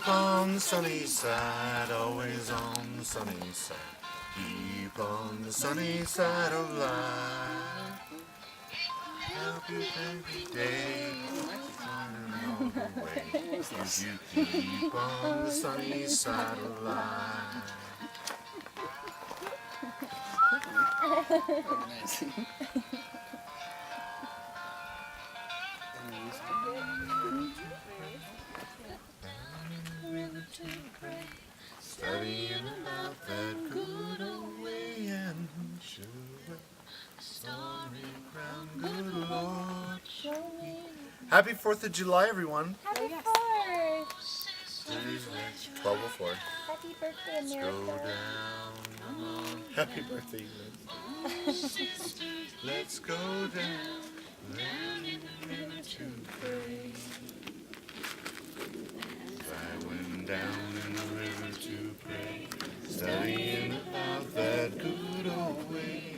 Keep on the sunny side, always on the sunny side. Keep on the sunny side of life. Help you every day, all the way. If you keep on the sunny side of life. Nice. Studying about that good old way and sure story crown, good Lord. Happy 4th of July, everyone. Happy 4th! 12:04. Happy birthday, Let's go America. down. Come on. Happy birthday, let's go down. Learning to pray. I went down in the river to pray, studying about that good old way.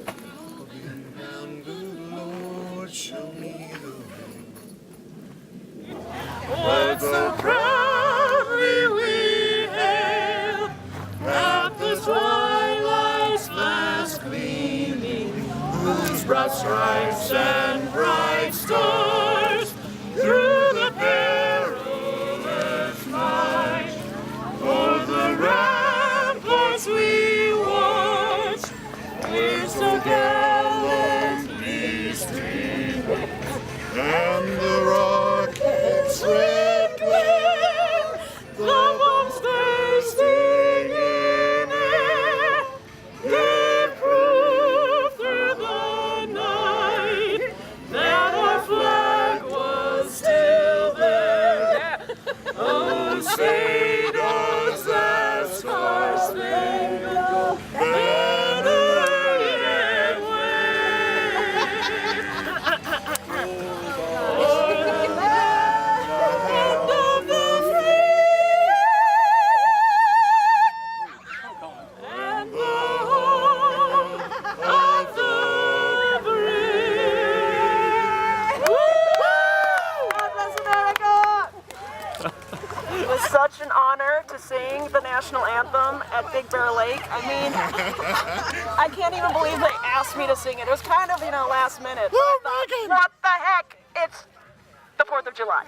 And walking down, good Lord, show me the way. But so proudly we hail at the twilight's last gleaming, whose broad stripes and bright stars through the perilous night o'er the ramparts we watch, we're so gallantly streaming, and the rockets' red glare, the bombs bursting in air, give proof through the night that our flag was still there. Oh, say does that star-spangled banner yet wave? O'er the land of the free and the home of the brave. God bless America! It was such an honor to sing the national anthem at Big Bear Lake. I mean, I can't even believe they asked me to sing it. It was kind of, last minute. But I thought, what the heck? It's the 4th of July.